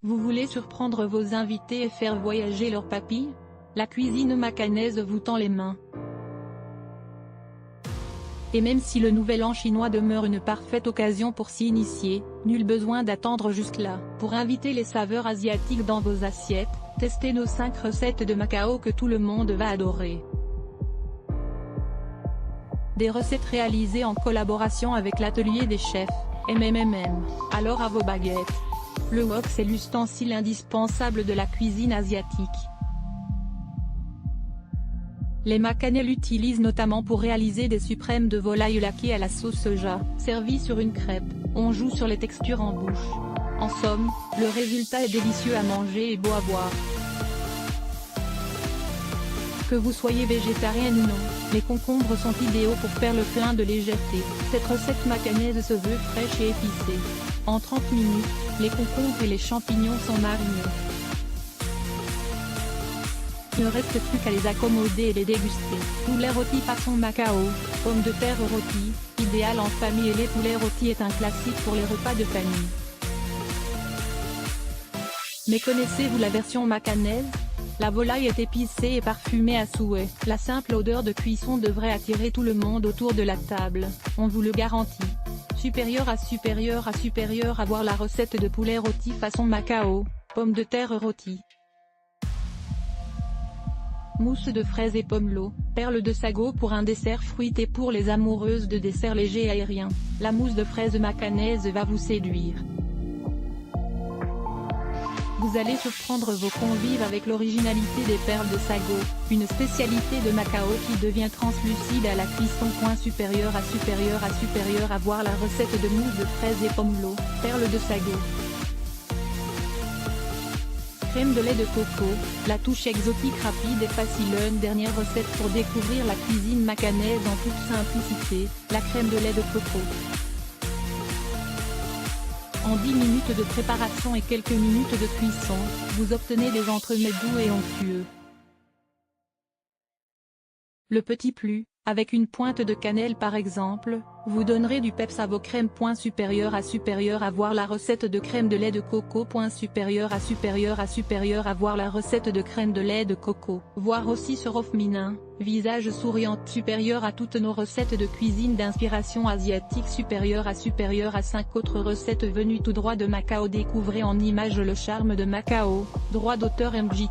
Vous voulez surprendre vos invités et faire voyager leurs papilles? La cuisine makanaise vous tend les mains. Et même si le nouvel an chinois demeure une parfaite occasion pour s'y initier, nul besoin d'attendre jusque-là. Pour inviter les saveurs asiatiques dans vos assiettes, testez nos 5 recettes de Macao que tout le monde va adorer. Des recettes réalisées en collaboration avec l'atelier des chefs, MMMM. Alors à vos baguettes. Le wok c'est l'ustensile indispensable de la cuisine asiatique. Les makanais l'utilisent notamment pour réaliser des suprêmes de volaille laquée à la sauce soja, servis sur une crêpe. On joue sur les textures en bouche. En somme, le résultat est délicieux à manger et beau à boire. Que vous soyez végétarienne ou non, les concombres sont idéaux pour faire le plein de légèreté. Cette recette makanaise se veut fraîche et épicée. En 30 minutes, les concombres et les champignons sont marinés. Il ne reste plus qu'à les accommoder et les déguster. Poulet rôti façon Macao, pommes de terre rôties, idéal en famille et les poulets rôtis est un classique pour les repas de famille. Mais connaissez-vous la version makanaise? La volaille est épicée et parfumée à souhait. La simple odeur de cuisson devrait attirer tout le monde autour de la table, on vous le garantit. Supérieur à voir la recette de poulet rôti façon Macao, pommes de terre rôties. Mousse de fraises et pomelo, perles de sago pour un dessert fruité pour les amoureuses de desserts légers et aériens. La mousse de fraises makanaise va vous séduire. Vous allez surprendre vos convives avec l'originalité des perles de sago, une spécialité de Macao qui devient translucide à la cuisson. Supérieur à voir la recette de mousse de fraises et pomelo, perles de sago. Crème de lait de coco, la touche exotique rapide et facile. Une dernière recette pour découvrir la cuisine makanaise en toute simplicité, la crème de lait de coco. En 10 minutes de préparation et quelques minutes de cuisson, vous obtenez des entremets doux et onctueux. Le petit plus, avec une pointe de cannelle par exemple, vous donnerez du peps à vos crèmes. Supérieur à voir la recette de crème de lait de coco. Supérieur à voir la recette de crème de lait de coco. Voir aussi sur Offminin, visage souriant. Supérieur à toutes nos recettes de cuisine d'inspiration asiatique. Supérieur à 5 autres recettes venues tout droit de Macao. Découvrez en images le charme de Macao, droit d'auteur MJ2.